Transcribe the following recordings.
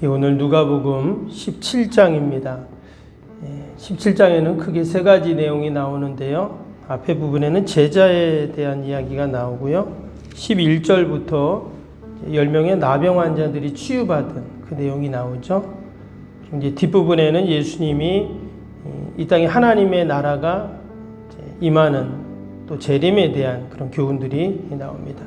오늘 누가복음 17장입니다. 17장에는 크게 세 가지 내용이 나오는데요. 앞에 부분에는 제자에 대한 이야기가 나오고요. 11절부터 10명의 나병 환자들이 치유받은 그 내용이 나오죠. 이제 뒷부분에는 예수님이 이 땅에 하나님의 나라가 임하는 또 재림에 대한 그런 교훈들이 나옵니다.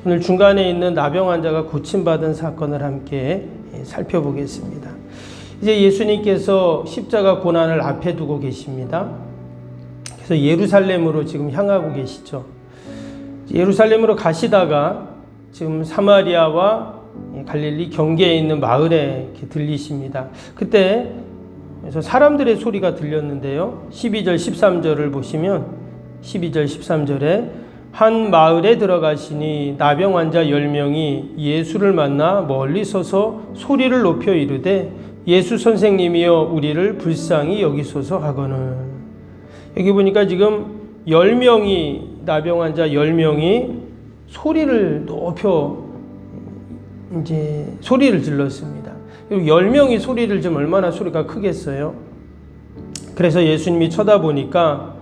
오늘 중간에 있는 나병 환자가 고침받은 사건을 함께 살펴보겠습니다. 이제 예수님께서 십자가 고난을 앞에 두고 계십니다. 그래서 예루살렘으로 지금 향하고 계시죠. 예루살렘으로 가시다가 지금 사마리아와 갈릴리 경계에 있는 마을에 이렇게 들리십니다. 그때 그래서 사람들의 소리가 들렸는데요. 12절 13절을 보시면 12절 13절에 한 마을에 들어가시니 나병 환자 10명이 예수를 만나 멀리 서서 소리를 높여 이르되 예수 선생님이여 우리를 불쌍히 여기소서 하거늘. 여기 보니까 지금 10명이 나병 환자 10명이 소리를 높여 이제 소리를 질렀습니다. 그리고 10명이 소리를 지르면 얼마나 소리가 크겠어요. 그래서 예수님이 쳐다보니까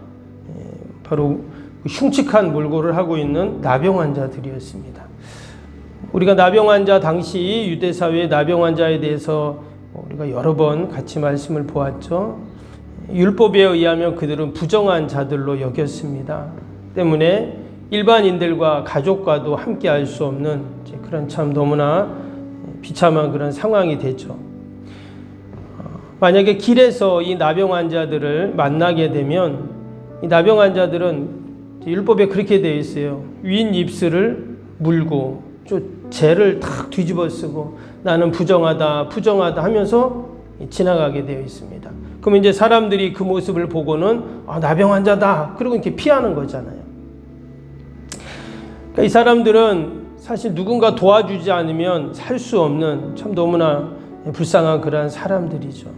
바로 흉측한 몰골을 하고 있는 나병 환자들이었습니다. 우리가 나병 환자 당시 유대 사회의 나병 환자에 대해서 우리가 여러 번 같이 말씀을 보았죠. 율법에 의하면 그들은 부정한 자들로 여겼습니다. 때문에 일반인들과 가족과도 함께 할 수 없는 그런 참 너무나 비참한 그런 상황이 됐죠. 만약에 길에서 이 나병 환자들을 만나게 되면 이 나병 환자들은 율법에 그렇게 되어 있어요. 윗 입술을 물고 죄를 탁 뒤집어 쓰고 나는 부정하다 하면서 지나가게 되어 있습니다. 그럼 이제 사람들이 그 모습을 보고는 나병 환자다. 그리고 이렇게 피하는 거잖아요. 그러니까 이 사람들은 사실 누군가 도와주지 않으면 살 수 없는 참 너무나 불쌍한 그러한 사람들이죠.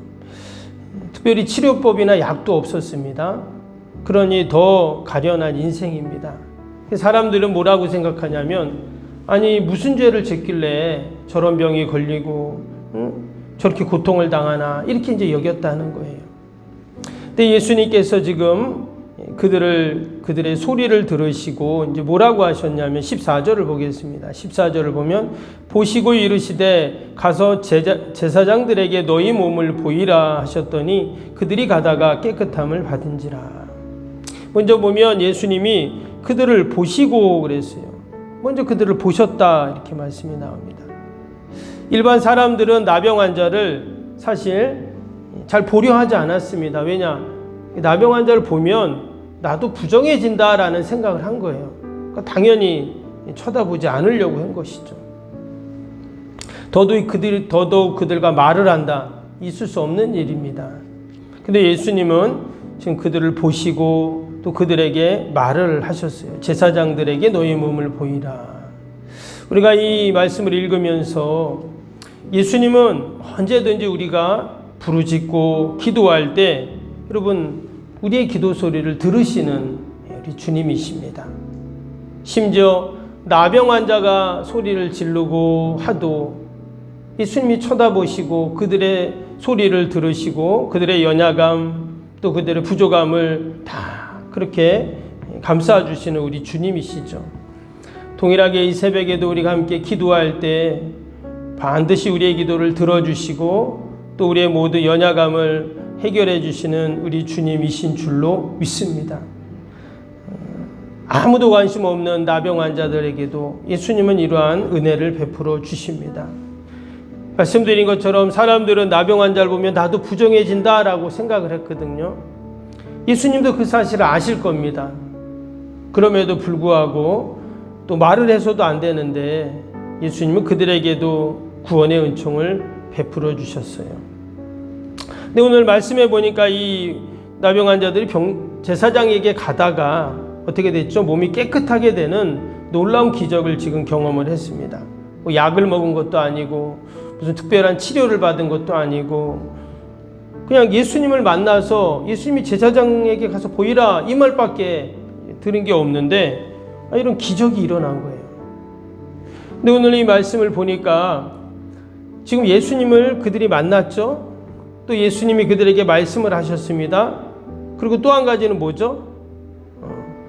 특별히 치료법이나 약도 없었습니다. 그러니 더 가련한 인생입니다. 사람들은 뭐라고 생각하냐면 아니 무슨 죄를 졌길래 저런 병이 걸리고 저렇게 고통을 당하나 이렇게 이제 여겼다는 거예요. 근데 예수님께서 지금 그들의 소리를 들으시고 이제 뭐라고 하셨냐면 14절을 보겠습니다. 14절을 보면 보시고 이르시되 가서 제사장들에게 너희 몸을 보이라 하셨더니 그들이 가다가 깨끗함을 받은지라. 먼저 보면 예수님이 그들을 보시고 그랬어요. 먼저 그들을 보셨다 이렇게 말씀이 나옵니다. 일반 사람들은 나병 환자를 사실 잘 보려 하지 않았습니다. 왜냐? 나병 환자를 보면 나도 부정해진다라는 생각을 한 거예요. 그러니까 당연히 쳐다보지 않으려고 한 것이죠. 더더욱 그들과 말을 한다. 있을 수 없는 일입니다. 근데 예수님은 지금 그들을 보시고 또 그들에게 말을 하셨어요. 제사장들에게 너희 몸을 보이라. 우리가 이 말씀을 읽으면서 예수님은 언제든지 우리가 부르짖고 기도할 때 여러분 우리의 기도 소리를 들으시는 우리 주님이십니다. 심지어 나병 환자가 소리를 지르고 하도 예수님이 쳐다보시고 그들의 소리를 들으시고 그들의 연약함 또 그들의 부족함을 다 그렇게 감싸 주시는 우리 주님이시죠. 동일하게 이 새벽에도 우리가 함께 기도할 때 반드시 우리의 기도를 들어주시고 또 우리의 모든 연약함을 해결해 주시는 우리 주님이신 줄로 믿습니다. 아무도 관심 없는 나병 환자들에게도 예수님은 이러한 은혜를 베풀어 주십니다. 말씀드린 것처럼 사람들은 나병 환자를 보면 나도 부정해진다라고 생각을 했거든요. 예수님도 그 사실을 아실 겁니다. 그럼에도 불구하고 또 말을 해서도 안 되는데 예수님은 그들에게도 구원의 은총을 베풀어 주셨어요. 근데 오늘 말씀해 보니까 이 나병 환자들이 제사장에게 가다가 어떻게 됐죠? 몸이 깨끗하게 되는 놀라운 기적을 지금 경험을 했습니다. 뭐 약을 먹은 것도 아니고 무슨 특별한 치료를 받은 것도 아니고 그냥 예수님을 만나서 예수님이 제사장에게 가서 보이라 이 말밖에 들은 게 없는데 이런 기적이 일어난 거예요. 근데 오늘 이 말씀을 보니까 지금 예수님을 그들이 만났죠. 또 예수님이 그들에게 말씀을 하셨습니다. 그리고 또 한 가지는 뭐죠?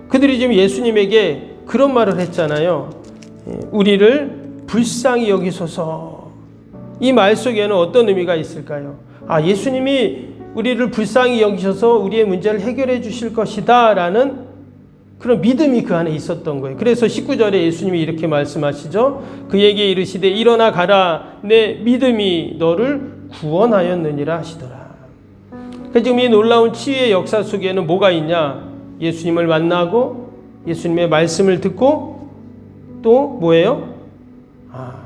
그들이 지금 예수님에게 그런 말을 했잖아요. 우리를 불쌍히 여기소서. 이 말 속에는 어떤 의미가 있을까요? 예수님이 우리를 불쌍히 여기셔서 우리의 문제를 해결해 주실 것이다 라는 그런 믿음이 그 안에 있었던 거예요. 그래서 19절에 예수님이 이렇게 말씀하시죠. 그에게 이르시되 일어나 가라. 내 믿음이 너를 구원하였느니라 하시더라. 그러니까 지금 이 놀라운 치유의 역사 속에는 뭐가 있냐? 예수님을 만나고 예수님의 말씀을 듣고 또 뭐예요?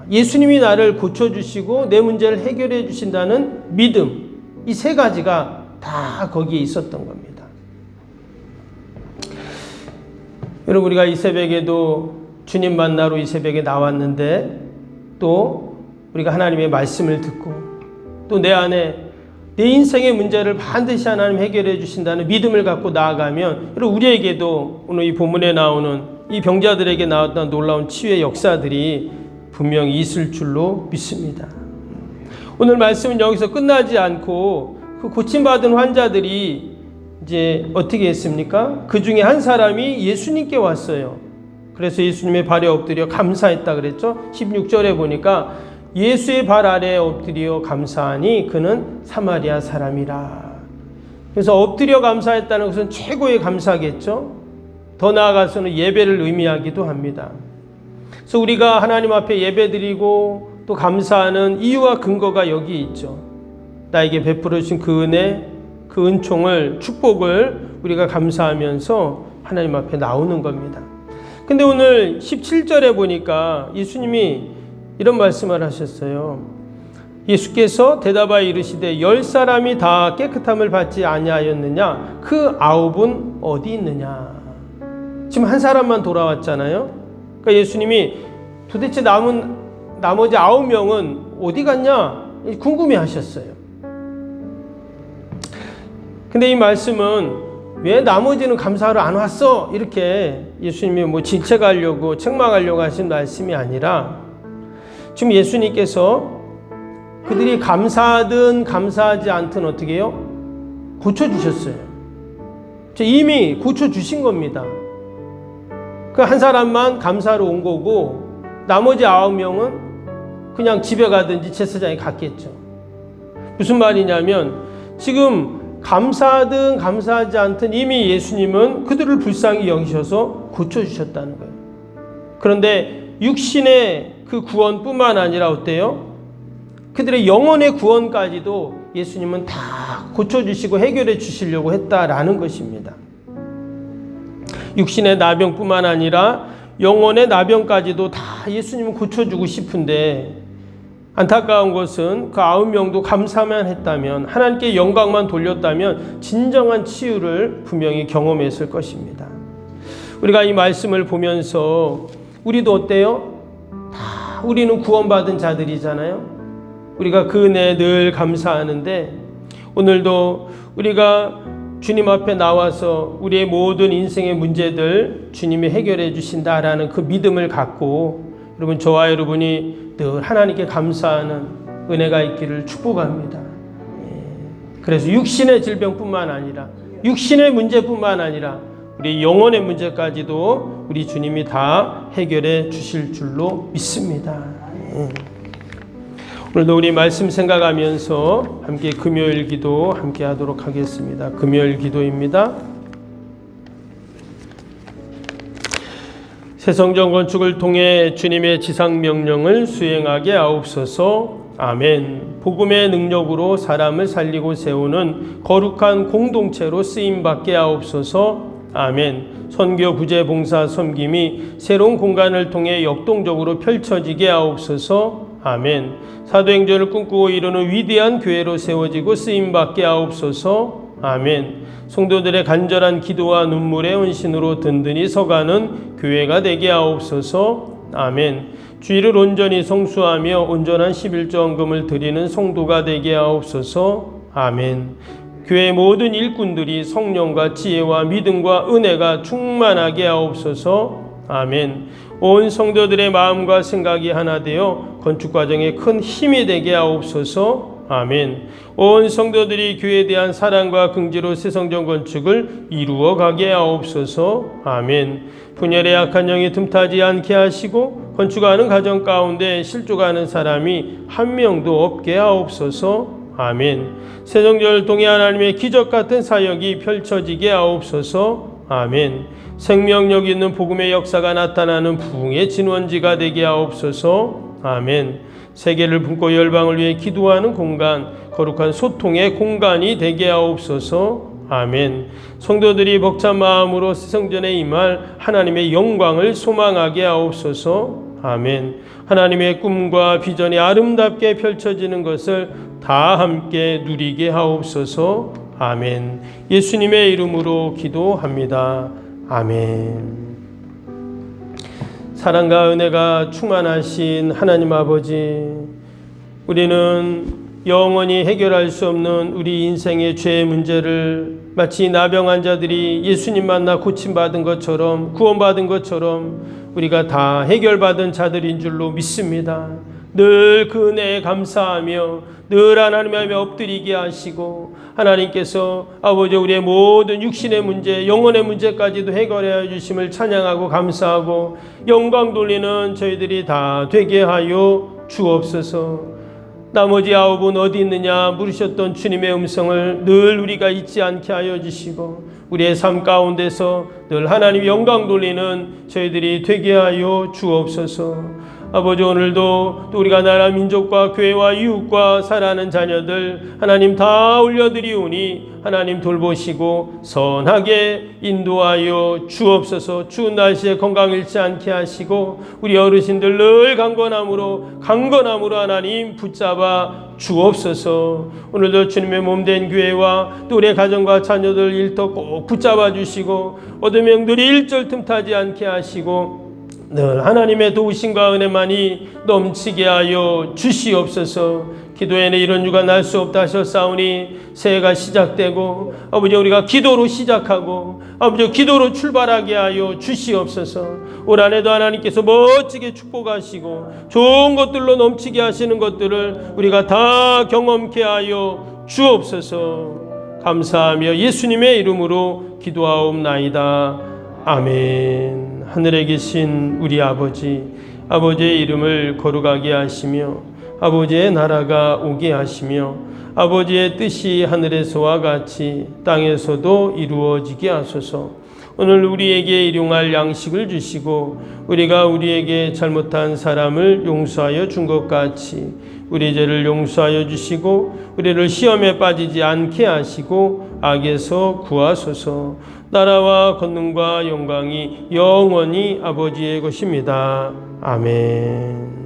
예수님이 나를 고쳐주시고 내 문제를 해결해 주신다는 믿음. 이 세 가지가 다 거기에 있었던 겁니다. 여러분, 우리가 이 새벽에도 주님 만나러 이 새벽에 나왔는데 또 우리가 하나님의 말씀을 듣고 또 내 안에 내 인생의 문제를 반드시 하나님 해결해 주신다는 믿음을 갖고 나아가면 여러분, 우리에게도 오늘 이 본문에 나오는 이 병자들에게 나왔던 놀라운 치유의 역사들이 분명히 있을 줄로 믿습니다. 오늘 말씀은 여기서 끝나지 않고 그 고침받은 환자들이 이제 어떻게 했습니까? 그 중에 한 사람이 예수님께 왔어요. 그래서 예수님의 발에 엎드려 감사했다 그랬죠. 16절에 보니까 예수의 발 아래에 엎드려 감사하니 그는 사마리아 사람이라. 그래서 엎드려 감사했다는 것은 최고의 감사겠죠. 더 나아가서는 예배를 의미하기도 합니다. 그래서 우리가 하나님 앞에 예배드리고 또 감사하는 이유와 근거가 여기 있죠. 나에게 베풀어 주신 그 은혜, 그 은총을, 축복을 우리가 감사하면서 하나님 앞에 나오는 겁니다. 근데 오늘 17절에 보니까 예수님이 이런 말씀을 하셨어요. 예수께서 대답하여 이르시되 10사람이 다 깨끗함을 받지 아니하였느냐? 그 9은 어디 있느냐? 지금 한 사람만 돌아왔잖아요. 그러니까 예수님이 도대체 나머지 9명은 어디 갔냐? 궁금해 하셨어요. 근데 이 말씀은 왜 나머지는 감사하러 안 왔어? 이렇게 예수님이 질책하려고 책망하려고 하신 말씀이 아니라 지금 예수님께서 그들이 감사하든 감사하지 않든 어떻게 해요? 고쳐주셨어요. 이미 고쳐주신 겁니다. 그 한 사람만 감사하러 온 거고 나머지 9명은 그냥 집에 가든지 제사장에 갔겠죠. 무슨 말이냐면 지금 감사하든 감사하지 않든 이미 예수님은 그들을 불쌍히 여기셔서 고쳐주셨다는 거예요. 그런데 육신의 그 구원뿐만 아니라 어때요? 그들의 영혼의 구원까지도 예수님은 다 고쳐주시고 해결해 주시려고 했다라는 것입니다. 육신의 나병뿐만 아니라 영혼의 나병까지도 다 예수님은 고쳐주고 싶은데 안타까운 것은 그 9명도 감사만 했다면 하나님께 영광만 돌렸다면 진정한 치유를 분명히 경험했을 것입니다. 우리가 이 말씀을 보면서 우리도 어때요? 다 우리는 구원받은 자들이잖아요. 우리가 그 은혜에 늘 감사하는데 오늘도 우리가 주님 앞에 나와서 우리의 모든 인생의 문제들 주님이 해결해 주신다라는 그 믿음을 갖고 여러분, 저와 여러분이 늘 하나님께 감사하는 은혜가 있기를 축복합니다. 그래서 육신의 질병뿐만 아니라 육신의 문제뿐만 아니라 우리 영혼의 문제까지도 우리 주님이 다 해결해 주실 줄로 믿습니다. 오늘도 우리 말씀 생각하면서 함께 금요일 기도 함께 하도록 하겠습니다. 금요일 기도입니다. 새 성전 건축을 통해 주님의 지상 명령을 수행하게 하옵소서. 아멘. 복음의 능력으로 사람을 살리고 세우는 거룩한 공동체로 쓰임받게 하옵소서. 아멘. 선교 부재 봉사 섬김이 새로운 공간을 통해 역동적으로 펼쳐지게 하옵소서. 아멘. 사도행전을 꿈꾸고 이루는 위대한 교회로 세워지고 쓰임받게 하옵소서. 아멘. 성도들의 간절한 기도와 눈물의 헌신으로 든든히 서가는 교회가 되게 하옵소서. 아멘. 주일을 온전히 성수하며 온전한 11조헌금을 드리는 성도가 되게 하옵소서. 아멘. 교회 모든 일꾼들이 성령과 지혜와 믿음과 은혜가 충만하게 하옵소서. 아멘. 온 성도들의 마음과 생각이 하나 되어 건축 과정에 큰 힘이 되게 하옵소서. 아멘. 온 성도들이 교회에 대한 사랑과 긍지로 새 성전 건축을 이루어 가게 하옵소서. 아멘. 분열에 약한 영이 틈타지 않게 하시고 건축하는 가정 가운데 실족하는 사람이 한 명도 없게 하옵소서. 아멘. 새 성전을 통해 하나님의 기적 같은 사역이 펼쳐지게 하옵소서. 아멘. 생명력 있는 복음의 역사가 나타나는 부흥의 진원지가 되게 하옵소서. 아멘. 세계를 품고 열방을 위해 기도하는 공간, 거룩한 소통의 공간이 되게 하옵소서. 아멘. 성도들이 벅찬 마음으로 성전에 임할 하나님의 영광을 소망하게 하옵소서. 아멘. 하나님의 꿈과 비전이 아름답게 펼쳐지는 것을 다 함께 누리게 하옵소서. 아멘. 예수님의 이름으로 기도합니다. 아멘. 사랑과 은혜가 충만하신 하나님 아버지, 우리는 영원히 해결할 수 없는 우리 인생의 죄의 문제를 마치 나병 환자들이 예수님 만나 고침받은 것처럼, 구원받은 것처럼 우리가 다 해결받은 자들인 줄로 믿습니다. 늘 그 은혜에 감사하며 늘 하나님 앞에 엎드리게 하시고, 하나님께서 아버지 우리의 모든 육신의 문제, 영혼의 문제까지도 해결해 주심을 찬양하고 감사하고 영광 돌리는 저희들이 다 되게 하여 주옵소서. 나머지 9은 어디 있느냐 물으셨던 주님의 음성을 늘 우리가 잊지 않게 하여 주시고, 우리의 삶 가운데서 늘 하나님 영광 돌리는 저희들이 되게 하여 주옵소서. 아버지, 오늘도 또 우리가 나라 민족과 교회와 이웃과 사랑하는 자녀들 하나님 다 올려드리오니 하나님 돌보시고 선하게 인도하여 주옵소서. 추운 날씨에 건강 잃지 않게 하시고 우리 어르신들 늘 강건함으로 하나님 붙잡아 주옵소서. 오늘도 주님의 몸된 교회와 또 우리의 가정과 자녀들 일터 꼭 붙잡아 주시고 어둠의 영들이 일절 틈타지 않게 하시고 늘 하나님의 도우심과 은혜만이 넘치게 하여 주시옵소서. 기도에는 이런 유가 날 수 없다 하셨사오니 새해가 시작되고 아버지 우리가 기도로 시작하고 아버지 기도로 출발하게 하여 주시옵소서. 올 한해도 하나님께서 멋지게 축복하시고 좋은 것들로 넘치게 하시는 것들을 우리가 다 경험케 하여 주옵소서. 감사하며 예수님의 이름으로 기도하옵나이다. 아멘. 하늘에 계신 우리 아버지, 아버지의 이름을 거룩하게 하시며 아버지의 나라가 오게 하시며 아버지의 뜻이 하늘에서와 같이 땅에서도 이루어지게 하소서. 오늘 우리에게 일용할 양식을 주시고 우리가 우리에게 잘못한 사람을 용서하여 준 것 같이 우리 죄를 용서하여 주시고 우리를 시험에 빠지지 않게 하시고 악에서 구하소서. 나라와 권능과 영광이 영원히 아버지의 것입니다. 아멘.